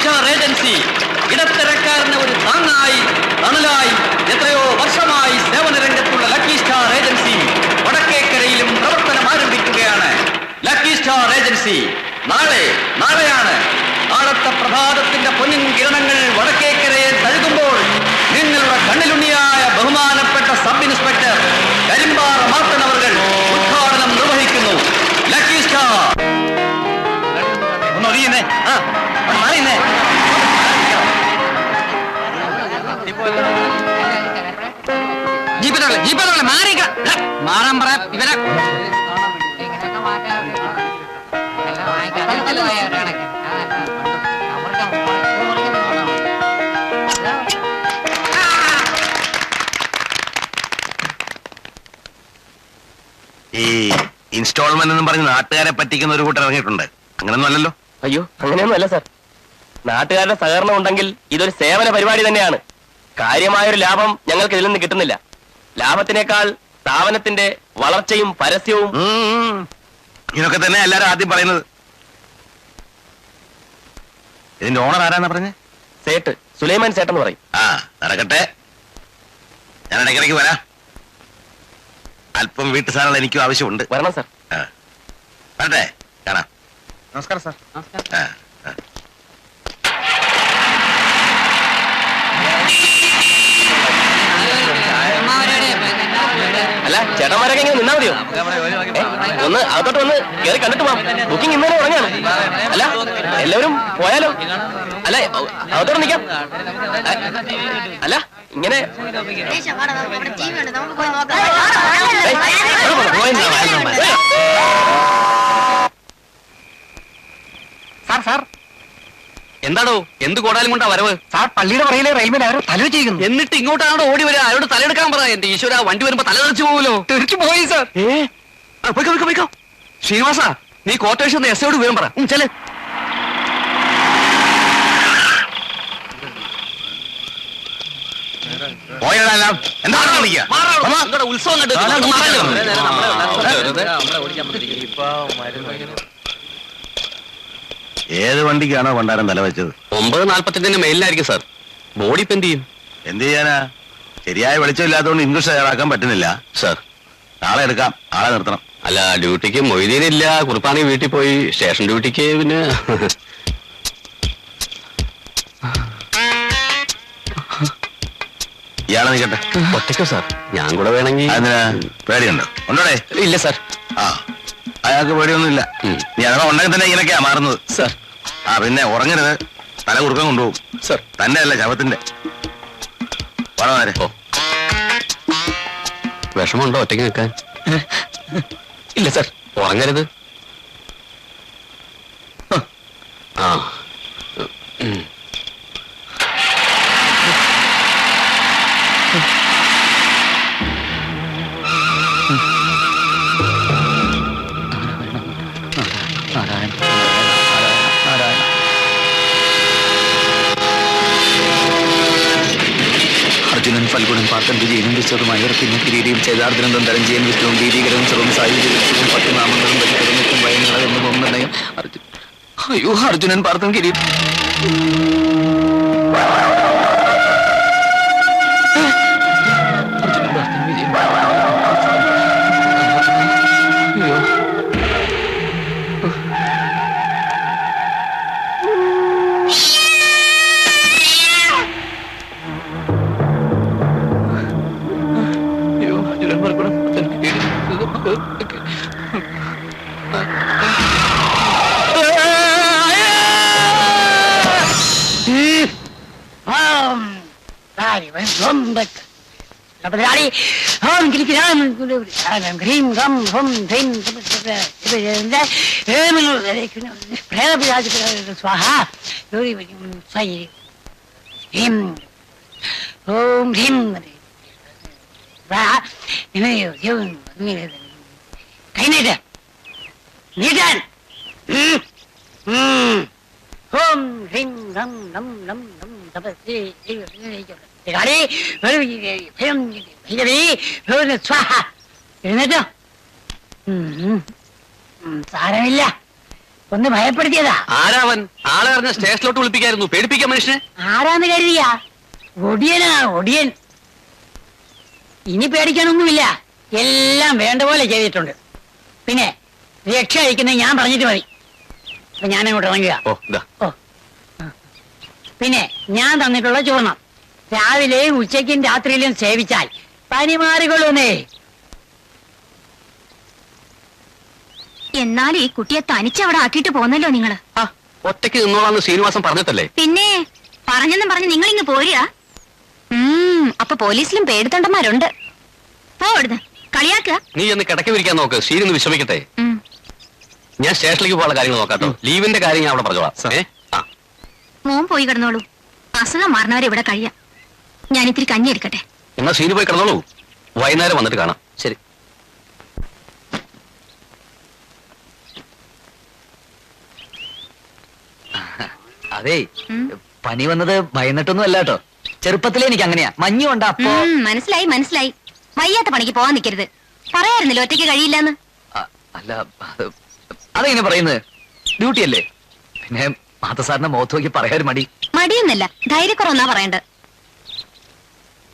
Star agency ഇടത്തരക്കാരന് ഒരു താങ്ങായി തണലായി എത്രയോ വർഷമായി സേവന രംഗത്തുള്ള ലക്കി സ്റ്റാർ ഏജൻസി വടക്കേക്കരയിലും പ്രവർത്തനം ആരംഭിക്കുകയാണ്. ലക്കി സ്റ്റാർ ഏജൻസി നാളെയാണ്. നാളത്തെ പ്രഭാതത്തിന്റെ പൊന്നിൻ കിരണങ്ങൾ വടക്കേക്കരയെ തഴുകുമ്പോൾ നിങ്ങളുടെ കണ്ണിലുണ്ണിയായ ബഹുമാനപ്പെട്ട സബ് ഇൻസ്പെക്ടർ കരിമ്പാറ മാർത്തൻ അവർ ഉദ്ഘാടനം നിർവഹിക്കുന്നു. ലക്കി സ്റ്റാർ മാറാൻ പറയാ ഇവരെ ഈ ഇൻസ്റ്റാൾമെന്റ് എന്നും പറഞ്ഞ് നാട്ടുകാരെ പറ്റിക്കുന്ന ഒരു കൂട്ടർ ഇറങ്ങിയിട്ടുണ്ട്. അങ്ങനെയൊന്നും അല്ലല്ലോ. അയ്യോ, അങ്ങനെയൊന്നും അല്ല സാർ. നാട്ടുകാരുടെ സഹകരണം ഉണ്ടെങ്കിൽ ഇതൊരു സേവന പരിപാടി തന്നെയാണ്. കാര്യമായൊരു ലാഭം ഞങ്ങൾക്ക് ഇതിൽ നിന്ന് കിട്ടുന്നില്ല. ലാഭത്തിനേക്കാൾ സ്ഥാപനത്തിന്റെ വളർച്ചയും പരസ്യവും. ഇതൊക്കെ തന്നെ എല്ലാരും ആദ്യം പറയുന്നത്. ഇതിന്റെ ഓണർ ആരാന്നാ പറഞ്ഞേ? സേട്ട്, സുലൈമാൻ സേട്ടെന്ന് പറയും. ആ, നടക്കട്ടെ. ഞാൻ ഇടയ്ക്കിടയ്ക്ക് വരാം. അല്പം വീട്ടു സാധനങ്ങൾ എനിക്കും ആവശ്യമുണ്ട്. വരണം സാർ. വരട്ടെ, കാണാം. നമസ്കാരം സാർ. അല്ല, ചേട്ടന്മാരൊക്കെ ഇങ്ങനെ നിന്നാ മതിയോ? ഒന്ന് അകത്തോട്ട് വന്ന് കയറി കണ്ടിട്ട് പോവാം. ബുക്കിംഗ് ഇന്നലെ തുടങ്ങിയാണ്. അല്ല, എല്ലാവരും പോയാലോ? അല്ല, അകത്തോട്ട് നിൽക്കാം. അല്ല, ഇങ്ങനെ സാർ എന്താണോ? എന്ത് കോടാലും കൊണ്ടാ വരവ്? സാർ, പള്ളിയുടെ പറയിലെ റെയിൽവേ ആരോ തല ചെയ്യുന്നു. എന്നിട്ട് ഇങ്ങോട്ടാണോ ഓടി വരിക? അയാളോട് തലയെടുക്കാൻ പറ. എന്റെ ഈശ്വര, വണ്ടി വരുമ്പോ തല തെറിച്ചു പോവുമല്ലോ. തെറിച്ചു പോയി സാർ. പോയിക്കോ. ശ്രീനിവാസ, നീ കോട്ടേഷൻ എസ്ഐയോട് വിവരം പറ. ചെല്. ഉത്സവം കണ്ടു. ഏത് വണ്ടിക്കാണോ പണ്ടാരം തല വെച്ചത്? 9:45 മെയിലായിരിക്കും സാർ. ബോഡി ഇപ്പൊ എന്ത് ചെയ്യും? എന്ത് ചെയ്യാനാ? ശരിയായ വെളിച്ചമില്ലാത്തതുകൊണ്ട് ഇംഗ്ലീഷ് തയ്യാറാക്കാൻ പറ്റുന്നില്ല സാർ. നാളെ എടുക്കാം. ആളെ നിർത്തണം. അല്ല, ഡ്യൂട്ടിക്ക് മൊയ്തീനില്ല. കുറുപ്പാണി വീട്ടിൽ പോയി. സ്റ്റേഷൻ ഡ്യൂട്ടിക്ക് പിന്നെ ഇയാളെ നിൽക്കട്ടെ. ഒറ്റയ്ക്കോ സാർ? ഞാൻ കൂടെ വേണമെങ്കിൽ. അതിന് പേടിയുണ്ടോ? ഉണ്ടോടെ? ഇല്ല സാർ. ആ, അയാൾക്ക് പേടിയൊന്നുമില്ല. നീ അഥവാ ഉണ്ടെങ്കിൽ തന്നെ ഇങ്ങനെയൊക്കെയാ മാറുന്നത് സാർ. ആ, പിന്നെ ഉറങ്ങരുത്. തല കുറുക്കം കൊണ്ടുപോകും സാർ. തന്നെ അല്ല, ശവത്തിന്റെ. വളരെ വിഷമമുണ്ടോ ഒറ്റയ്ക്ക് നിൽക്കാൻ? ഇല്ല സാർ. ഉറങ്ങരുത്. ആ, അർജുനൻ ഫൽഗുണൻ പാർത്തൻ വിജയനും വിശ്വതുമായ കിരീടിയും ചേതാർദ്ദനന്ദം തരഞ്ജയൻ വിഷ്ണുവും ദീപീകരവും സർവം സായുധവും 10 നാമങ്ങളും വലിക്കറും വയങ്ങളെന്നും ഒന്നയും അയ്യോ, അർജുനൻ പാർത്തൻ കിരീടം. സാരമില്ല, ഒന്ന് ഭയപ്പെടുത്തിയതാ. ആരാവൻ? ആളെ പറഞ്ഞ സ്റ്റേഷനിലോട്ട് വിളിപ്പിക്കായിരുന്നു, പേടിപ്പിക്കാൻ മനുഷ്യനെ. ആരാന്ന് കരുതിയാ? ഒടിയനാ ഒടിയൻ. ഇനി പേടിക്കാനൊന്നുമില്ല, എല്ലാം വേണ്ട പോലെ ചെയ്തിട്ടുണ്ട്. പിന്നെ രക്ഷ അയക്കുന്നത് ഞാൻ പറഞ്ഞിട്ട് മതി. അപ്പൊ ഞാൻ അങ്ങോട്ട് ഇറങ്ങുക. ഓ ഇതാ. ഓ ആ. പിന്നെ ഞാൻ തന്നിട്ടുള്ള ചൂർണം രാവിലെയും ഉച്ചയ്ക്കും രാത്രിയിലും സേവിച്ചാൽ പനി മാറിക്കൊള്ളൂന്നേ. എന്നാൽ ഈ കുട്ടിയെ തനിച്ചവിടെ ആക്കിയിട്ട് പോന്നല്ലോ നിങ്ങള്. ആ ഒറ്റയ്ക്ക് നിന്നോളാന്ന് ശ്രീനിവാസൻ പറഞ്ഞിട്ടല്ലേ? പിന്നെ പറഞ്ഞെന്നും പറഞ്ഞ് നിങ്ങൾ ഇങ്ങ് പോരുക. അപ്പൊ പോലീസിലും പേടിത്തൊണ്ടന്മാരുണ്ട്. പോടുന്ന് കളിയാക്കുക. നീ എന്ന് കിടക്കി വിരിക്കാൻ നോക്ക്, ശ്രീനി ഒന്ന് വിശ്രമിക്കട്ടെ. ഞാൻ സ്റ്റേഷനിലേക്ക് പോകാനുള്ള കാര്യങ്ങൾ നോക്കാട്ടോ. ലീവിന്റെ കാര്യം ഞാൻ അവിടെ പറഞ്ഞോളാം. മോൻ പോയി കിടന്നോളൂ, അസുഖം മാറണവരെ ഇവിടെ കഴിയാം. ഞാൻ ഇത്തിരി കഞ്ഞി എടുക്കട്ടെ. എന്നാ ശ്രീനി പോയി കിടന്നോളൂ, വൈകുന്നേരം വന്നിട്ട് കാണാം. ശരി. അതെ, പനി വന്നത് ഭയന്നിട്ടൊന്നും അല്ല കേട്ടോ. ചെറുപ്പത്തിലേ എനിക്ക് അങ്ങനെയാ. മഞ്ഞുണ്ട് അപ്പൊ. മനസ്സിലായി മനസ്സിലായി. വയ്യാത്ത പണിക്ക് പോവാൻ നിൽക്കരുത്. പറയാറുന്നല്ലോ ഒറ്റയ്ക്ക് കഴിയില്ലെന്ന്. അല്ല, അതെങ്ങനെ പറയുന്നത്? ഡ്യൂട്ടി അല്ലേ. പിന്നെ മാധസാറിന്റെ മുഖത്ത് നോക്കി പറയാൻ മടി. മടിയൊന്നല്ല, ധൈര്യക്കുറവെന്നാ പറയണ്ടത്.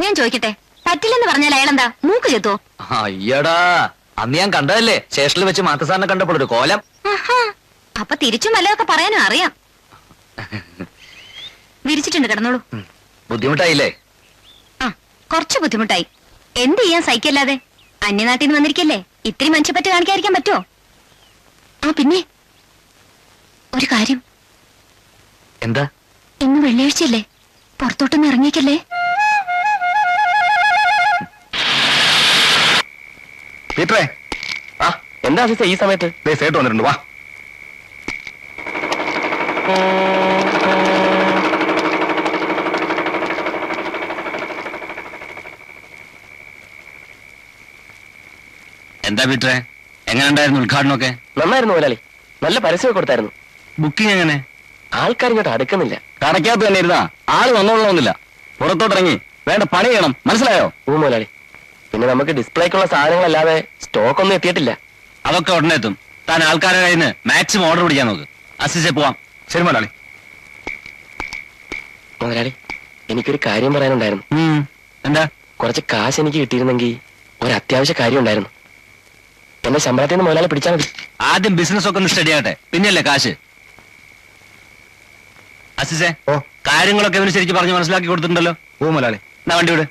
ഞാൻ ചോദിക്കട്ടെ, പറ്റില്ലെന്ന് പറഞ്ഞാൽ അയാളെന്താ മൂക്ക് ചെത്തുവോ? അയ്യടാ, അന്ന് ഞാൻ കണ്ടതല്ലേ സ്റ്റേഷനിൽ വെച്ച് മാധസാറിനെ കണ്ടപ്പോൾ ഒരു കോലം. അപ്പൊ തിരിച്ചും വല്ലതൊക്കെ പറയാനും അറിയാം. വിരിച്ചിട്ടുണ്ട്, കിടന്നോളൂ. ബുദ്ധിമുട്ടായില്ലേ? ആ, കുറച്ച് ബുദ്ധിമുട്ടായി. എന്ത് ചെയ്യാൻ സഹിക്കല്ലാതെ. അന്യനാട്ടിൽ നിന്ന് വന്നിരിക്കല്ലേ, ഇത്തിരി മനുഷ്യപ്പറ്റ് കാണിക്കാതിരിക്കാൻ പറ്റുമോ? ആ പിന്നെ ഒരു കാര്യം. എന്താ? ഇന്ന് വെള്ളിയാഴ്ചയല്ലേ, പുറത്തോട്ടൊന്നും ഇറങ്ങിക്കല്ലേ. പീറ്ററേ, ആ എന്താ ആഫീസ ഈ സമയത്ത്? സേട്ട് വന്നിട്ടുണ്ട്, വാ. എന്താ പീറ്ററെ, എങ്ങനെ ഉണ്ടായിരുന്നു ഉദ്ഘാടനമൊക്കെ? നന്നായിരുന്നു മുതലാളി, നല്ല പരസ്യമൊക്കെ കൊടുത്തായിരുന്നു. ബുക്കിംഗ് എങ്ങനെ? ആൾക്കാർ ഇങ്ങോട്ട് അടുക്കുന്നില്ല. കടക്കകത്ത് തന്നെ ഇരുന്നാ ആള് വന്നോളണമെന്നില്ല. പുറത്തോട്ടിറങ്ങി വേണ്ട പണി ചെയ്യണം, മനസ്സിലായോ? ഓ മുതലാളി, പിന്നെ നമുക്ക് ഡിസ്പ്ലേക്കുള്ള സാധനങ്ങളല്ലാതെ സ്റ്റോക്ക് ഒന്നും എത്തിയിട്ടില്ല. അതൊക്കെ ഉടനെ എത്തും. താൻ ആൾക്കാരുടെ കയ്യിൽ നിന്ന് മാക്സിമം ഓർഡർ പിടിക്കാൻ നോക്ക്. അസിസ്റ്റേ പോവാം. ശരി മുതലാളി. മുതലാളി, എനിക്കൊരു കാര്യം പറയാനുണ്ടായിരുന്നു. എന്താ? കുറച്ച് കാശ് എനിക്ക് കിട്ടിയിരുന്നെങ്കിൽ ഒരു അത്യാവശ്യ കാര്യം ഉണ്ടായിരുന്നു. എന്റെ ശമ്പളത്തിൽ നിന്ന് മുതലാളി പിടിച്ചാൽ മതി. ആദ്യം ബിസിനസ് ഒക്കെ ഒന്ന് സ്റ്റഡി ആകട്ടെ, പിന്നെയല്ലേ കാശ്. അസിസ്റ്റേ, കാര്യങ്ങളൊക്കെ ഇവന് ശരിക്കും പറഞ്ഞ് മനസ്സിലാക്കി കൊടുത്തിട്ടുണ്ടല്ലോ. ഓ മുതലാളി. എന്നാ വണ്ടി വിട്.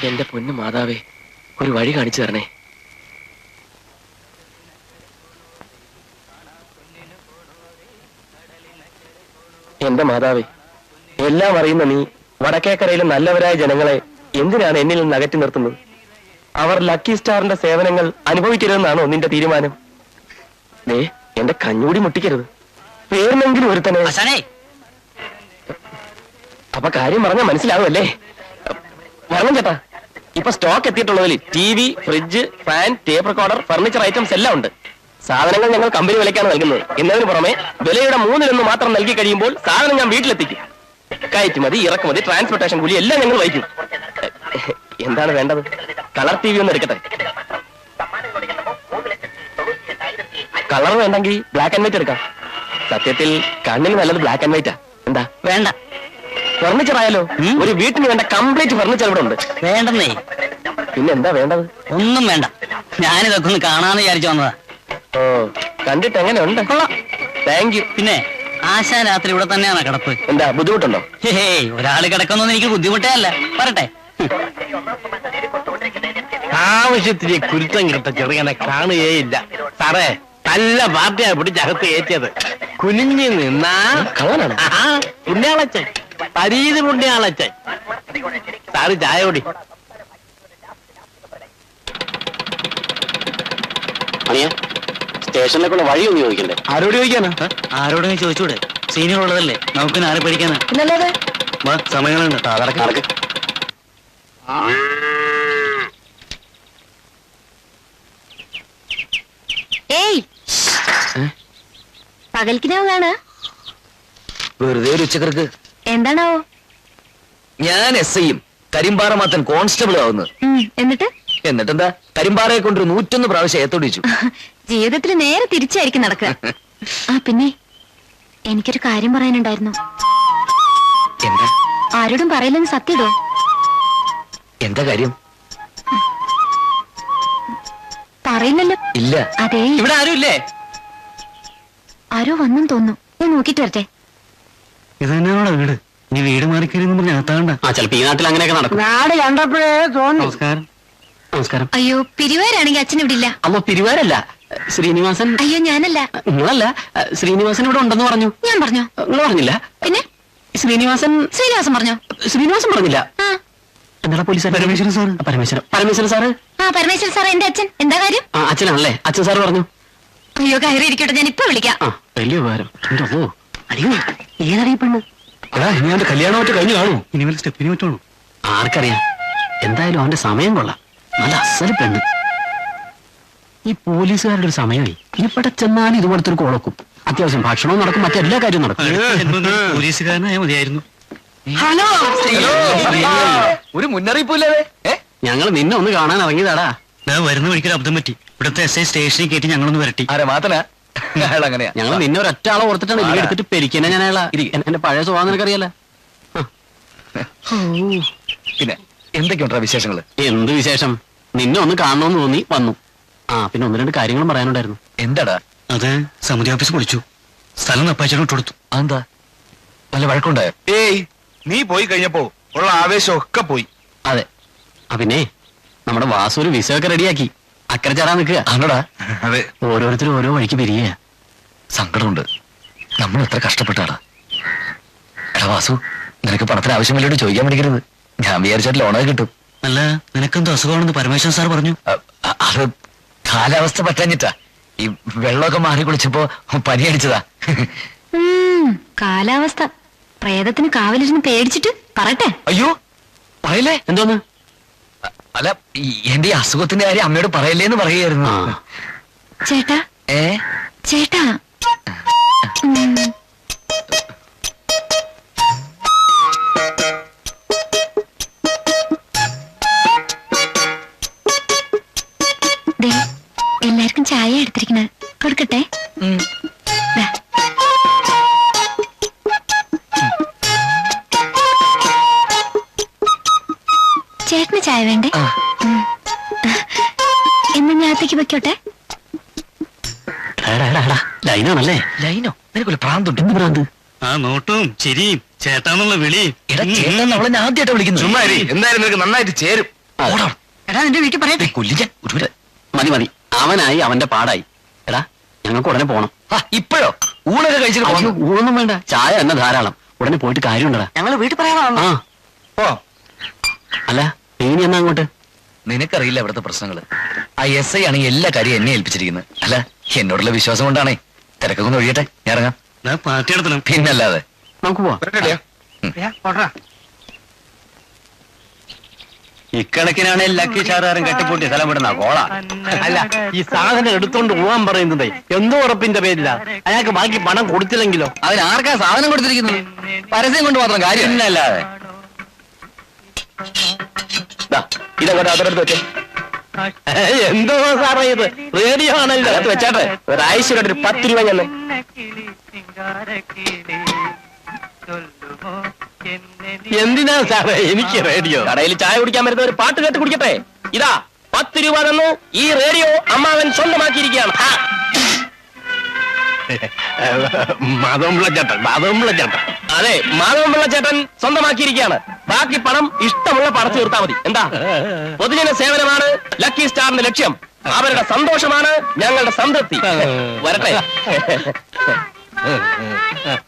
എന്റെ പൊന്നു മാതാവേ, ഒരു വഴി കാണിച്ചു തരണേ. എന്റെ മാതാവേ, എല്ലാം അറിയുന്ന നീ വടക്കേക്കരയിലെ നല്ലവരായ ജനങ്ങളെ എന്തിനാണ് എന്നിൽ നിന്ന് അകറ്റി നിർത്തുന്നത്? അവർ ലക്കി സ്റ്റാറിന്റെ സേവനങ്ങൾ അനുഭവിക്കരുതെന്നാണോ നിന്റെ തീരുമാനം? ദേ, എന്റെ കഞ്ഞൂടി മുട്ടിക്കരുത്. പേരിനെങ്കിലും ഒരുത്തനെ. അപ്പൊ കാര്യം പറഞ്ഞാൽ മനസ്സിലാവുമല്ലേ? വരണം ചേട്ടാ. ഇപ്പൊ സ്റ്റോക്ക് എത്തിയിട്ടുള്ളതിൽ TV, fridge, fan, tape recorder, furniture items എല്ലാം ഉണ്ട്. സാധനങ്ങൾ ഞങ്ങൾ കമ്പനി വിലയ്ക്കാണ് നൽകുന്നത്. എന്നതിന് പുറമെ വിലയുടെ 1/3 മാത്രം നൽകി കഴിയുമ്പോൾ സാധനം ഞാൻ വീട്ടിലെത്തിക്കും. കയറ്റുമതി, ഇറക്കുമതി, ട്രാൻസ്പോർട്ടേഷൻ കൂലി എല്ലാം ഞങ്ങൾ വഹിക്കും. എന്താണ് വേണ്ടത്? കളർ TV ഒന്ന് എടുക്കട്ടെ. കളർ വേണ്ടെങ്കിൽ ബ്ലാക്ക് ആൻഡ് വൈറ്റ് എടുക്കാം. സത്യത്തിൽ കണ്ണിന് നല്ലത് ബ്ലാക്ക് ആൻഡ് വൈറ്റാ. എന്താ? വേണ്ട. ഫർണിച്ചർ ആയാലോ? ഒരു വീട്ടിന് വേണ്ട കംപ്ലീറ്റ് ഫർണിച്ചർ ഇവിടെ ഉണ്ട്. വേണ്ടെന്നേ. പിന്നെ എന്താ വേണ്ടത്? ഒന്നും വേണ്ട, ഞാനിതൊക്കെ ഒന്ന് കാണാന്ന് വിചാരിച്ചു വന്നതാ. ഓ, കണ്ടിട്ട് എങ്ങനെ ഉണ്ട്? Thank you. പിന്നെ ആശാ രാത്രി ഇവിടെ തന്നെയാണ് കിടപ്പ്. എന്താ ബുദ്ധിമുട്ടുണ്ടോ? ഒരാള് കിടക്കുന്നൊന്നും എനിക്ക് ബുദ്ധിമുട്ടേ അല്ല. പറട്ടെ. ആവശ്യത്തിന് കുരുത്തം കിട്ട ചെറുങ്ങനെ കാണുകയില്ല സാറേ. നല്ല പാർട്ടിയാണ് പിടിച്ചകത്ത് കയറ്റിയത്. കുനിഞ്ഞു നിന്നാ കള്ളനാണ്. പുണ്യാളച്ചൻ, പരീത് പുണ്യാളച്ചൻ. സാറ് ചായ കുടി. സ്റ്റേഷനിലേക്കുള്ള വഴി ഒന്ന് ചോദിക്കണ്ടേ? ആരോട് ചോദിക്കാനാ? ആരോടെങ്കിലും ചോദിച്ചൂടെ? സീനിയർ ഉള്ളതല്ലേ, നമുക്ക് ആരെ പഠിക്കാനാ? പിന്നല്ലാതെ. സമയങ്ങളുണ്ട്. നടക്ക്. ഏയ്, പകൽക്കിനാവാണ്. വെറുതെ ഒരു ഉച്ചക്കർക്ക്. എന്താണാവോ? ഞാൻ SI-യും കരിമ്പാറ മാത്തൻ കോൺസ്റ്റബിൾ ആവുന്നത്. എന്നിട്ട് എന്നിട്ടെന്താ കരിമ്പാറയെ കൊണ്ടൊരു 101 പ്രാവശ്യം ഏത്തോടിച്ചു. ജീവിതത്തിൽ നേരെ തിരിച്ചായിരിക്കും നടക്കുക. ആ പിന്നെ എനിക്കൊരു കാര്യം പറയാനുണ്ടായിരുന്നു. എന്താ ആരോടും പറയില്ലെന്ന് സത്യടോ. എന്താ കാര്യം? പറയില്ലല്ലോ. ഇല്ല. അതെ, ഇവിടെ ആരും ഇല്ലേ? ആരോ വന്നെന്ന് തോന്നുന്നു. ഞാൻ നോക്കിട്ട് വരട്ടെ. ഇത് തന്നെയാണോ വീട്? നീ വീട് മാറിക്കരുന്ന് പറഞ്ഞ അകത്താകണ്ട. ആ ചിലപ്പോ ഈ നാട്ടിൽ അങ്ങനെയൊക്കെ നടക്കും. നാട് കണ്ടപ്പോഴേ തോന്നി. നമസ്കാരം. നമസ്കാരം. അയ്യോ, പിരിവാരാണെങ്കിൽ അച്ഛൻ ഇവിടെ ഇല്ല. അമ്മ പിരിവാരല്ല, ശ്രീനിവാസൻ. അയ്യോ, ഞാനല്ല. നിങ്ങളല്ല, ശ്രീനിവാസൻ ഇവിടെ ഉണ്ടെന്ന് പറഞ്ഞു. ഞാൻ പറഞ്ഞോ? നിങ്ങൾ പറഞ്ഞില്ല. പിന്നെ ശ്രീനിവാസൻ പറഞ്ഞോ? ശ്രീനിവാസൻ പറഞ്ഞില്ല. ആ എന്താ police? Parameswaran sir. Parameswaran sir. ആ പരമേശ്വരൻ സാർ എന്റെ അച്ഛൻ. എന്താ കാര്യം? ആ അച്ഛനാണല്ലേ? അച്ഛൻ സാറ് പറഞ്ഞു. അയ്യോ, കയറി ഇരിക്കട്ടെ, ഞാൻ ഇപ്പൊ വിളിക്കാം. ആ വലിയ ഉപകാരം. അയ്യോ ഏതറിയപ്പെണ്ണ്? എടാ, ഇനി അവന്റെ കല്യാണമായിട്ട് കഴിഞ്ഞു കാണൂ. ഇനി വല്ല സ്റ്റെപ്പിന് പറ്റുള്ളൂ. ആർക്കറിയാം. എന്തായാലും അവന്റെ സമയം കൊള്ളാം. നല്ല അസല് പെണ്ണ്. ഈ പോലീസുകാരുടെ ഒരു സമയമായി. ഇവിടെ ചെന്നാലും ഇതുപോലത്തെ ഒരു കോളക്കും. അത്യാവശ്യം ഭക്ഷണവും നടക്കും, മറ്റെല്ലാ കാര്യവും നടക്കും. പോലീസുകാരനായ മതിയായിരുന്നു. ഹലോ, ഒരു മുന്നറിയിപ്പില്ലാതെ ഞങ്ങൾ നിന്നെ ഒന്ന് കാണാൻ ഇറങ്ങിയതാടാ. വരുന്ന വഴിക്കൊരു അബദ്ധം പറ്റി. ഇവിടുത്തെ SI സ്റ്റേഷനിൽ കയറ്റി ഞങ്ങളൊന്ന് വരട്ടി. ആരെ മാത്രനാ? അയാൾ അങ്ങനെയാ. ഞങ്ങൾ നിന്നെ ഒരൊറ്റ ആളെ ഓർത്തിട്ടാണ് ഇവിടെ എടുത്തിട്ട് പെരിക്കന്നെ. ഞാൻ അയാളാ എന്റെ പഴയ സ്വഭാവം നിനക്കറിയാലോ. പിന്നെ എന്തൊക്കെയുണ്ടാ വിശേഷങ്ങള്? എന്ത് വിശേഷം? നിന്നെ ഒന്ന് കാണണമെന്ന് തോന്നി വന്നു. ആ പിന്നെ 1-2 കാര്യങ്ങളും പറയാനുണ്ടായിരുന്നു. എന്താടാ? അത് സമിതി ഓഫീസ് പൊളിച്ചു. സ്ഥലം നപ്പാച്ചോട്ട് ഇട്ടുകൊടുത്തു. അതെന്താ? വല്ല വഴക്കുണ്ടായോ? ഏയ്, നീ പോയി കഴിഞ്ഞപ്പോ ഉള്ള ആവേശം ഒക്കെ പോയി. അതെ. ആ പിന്നെ നമ്മുടെ വാസു ഒരു വിസയൊക്കെ റെഡിയാക്കി അക്കരെ ചേരാൻ നിൽക്കുക. ആണോടാ? അതെ. ഓരോരുത്തരും ഓരോ വഴിക്ക് പിരിയുക. സങ്കടമുണ്ട്. നമ്മൾ എത്ര കഷ്ടപ്പെട്ടാടാ. എടാ വാസു, നിനക്ക് പണത്തിന് ആവശ്യമില്ലോട് ചോദിക്കാൻ പഠിക്കരുത്. ഞാൻ വിചാരിച്ചാൽ ലോണൊക്കെ കിട്ടും. അല്ല, നിനക്കെന്തോ അസുഖമാണെന്ന് പരമേശ്വരൻ സാർ പറഞ്ഞു. അത് കാലാവസ്ഥ പറ്റാഞ്ഞിട്ടാ. ഈ വെള്ളമൊക്കെ മാറി കുളിച്ചപ്പോ പനി അടിച്ചതാ. കാലാവസ്ഥ. പ്രേതത്തിന് കാവലിരുന്ന് പേടിച്ചിട്ട് പറട്ടെ. അയ്യോ പറയല്ലേ. എന്തോന്ന്? അല്ല, എന്റെ ഈ അസുഖത്തിന്റെ കാര്യം അമ്മയോട് പറയല്ലേന്ന് പറയുകയായിരുന്നു. ചേട്ടാ, ചേട്ടാ. എല്ലാവർക്കും ചായ എടുത്തിരിക്കണ കൊടുക്കട്ടെ. ദാ. ചേട്ടന് ചായ വേണ്ടേ? എന്ന് ഞാത്തേക്ക് വെക്കോട്ടെ. ലൈനാണല്ലേ? ലൈനോ? നിനക്കൊരു പ്രാന്തുണ്ട്. എന്ത് ഭ്രാന്ത്? ആ നോട്ടവും ചിരിയും ചേട്ടാന്നുള്ള വിളി. എടാ ചേട്ടൻ അവളെ ഞാൻ ആദ്യമായിട്ട് വിളിക്കുന്നു. ചുമ്മാ ഇരി. എന്തായാലും നിനക്ക് നന്നായിട്ട് ചേരും. എടാ നിന്റെ വീട്ടിൽ പറയട്ടെ. കൊല്ലിക്കാൻ ഒരു മതി. അവനായി അവന്റെ പാടായി. എടാ ഞങ്ങൾക്ക് ഉടനെ പോണം. ഇപ്പോഴോ? ഊണൊക്കെ കഴിച്ചിട്ട് അയ്യോ, ഊണൊന്നും വേണ്ട, ചായ തന്നെ ധാരാളം. ഉടനെ പോയിട്ട് കാര്യമുണ്ടടാ. ഞങ്ങൾ വീട്ടിൽ പറയാനാണോ? ആ ഓ, അല്ല നീ എന്നാ അങ്ങോട്ട്? നിനക്കറിയില്ല ഇവിടുത്തെ പ്രശ്നങ്ങള്. ആ SI ആണ് എല്ലാ കാര്യവും എന്നെ ഏൽപ്പിച്ചിരിക്കുന്നത്. അല്ല, എന്നോടുള്ള വിശ്വാസം കൊണ്ടാണേ. തിരക്കൊക്കെ ഒന്ന് ഒഴിയട്ടെ, ഞാൻ ഇറങ്ങാം. പാർട്ടി നടത്തണം. പിന്നല്ലാതെ. നമുക്ക് പോവാം. ഇക്കണക്കിനാണ് ലക്കി ഷാറുകാരൻ കെട്ടിപ്പൂട്ടി സ്ഥലം വിടുന്ന കോള. അല്ല, ഈ സാധനം എടുത്തോണ്ട് പോവാൻ പറയുന്നത് എന്തോ ഉറപ്പിന്റെ പേരില്ല. അയാൾക്ക് ബാക്കി പണം കൊടുത്തില്ലെങ്കിലോ? അതിന് ആർക്കാ സാധനം കൊടുത്തിരിക്കുന്നത്? പരസ്യം കൊണ്ട് മാത്രം കാര്യം. പിന്നല്ലാതെ. ഇതങ്ങോട്ട് അതിനടുത്ത് വെച്ചേ. എന്തോ സാറേ ഇത്? റേഡിയോ ആണല്ലോ. വെച്ചാട്ടെ, ഒരാഴ്ചയിലോട്ട് ഒരു 10 രൂപ ഞാൻ. എന്തിനാ സാറേ എനിക്ക് റേഡിയോ? കടയിൽ ചായ കുടിക്കാൻ വരുന്ന ഒരു പാട്ട് കേട്ട് കുടിക്കട്ടെ. ഇതാ 10 രൂപ തന്നു. ഈ റേഡിയോ അമ്മാവൻ സ്വന്തമാക്കിയിരിക്കുകയാണ്. മാധവൻപിള്ള ചേട്ടൻ. അതെ, മാധവൻപിള്ള ചേട്ടൻ സ്വന്തമാക്കിയിരിക്കുകയാണ്. ബാക്കി പണം ഇഷ്ടമുള്ള പടച്ചു തീർത്താൽ മതി. എന്താ? പൊതുജന സേവനമാണ് ലക്കി സ്റ്റാറിന്റെ ലക്ഷ്യം. അവരുടെ സന്തോഷമാണ് ഞങ്ങളുടെ സംതൃപ്തി. വരട്ടെ.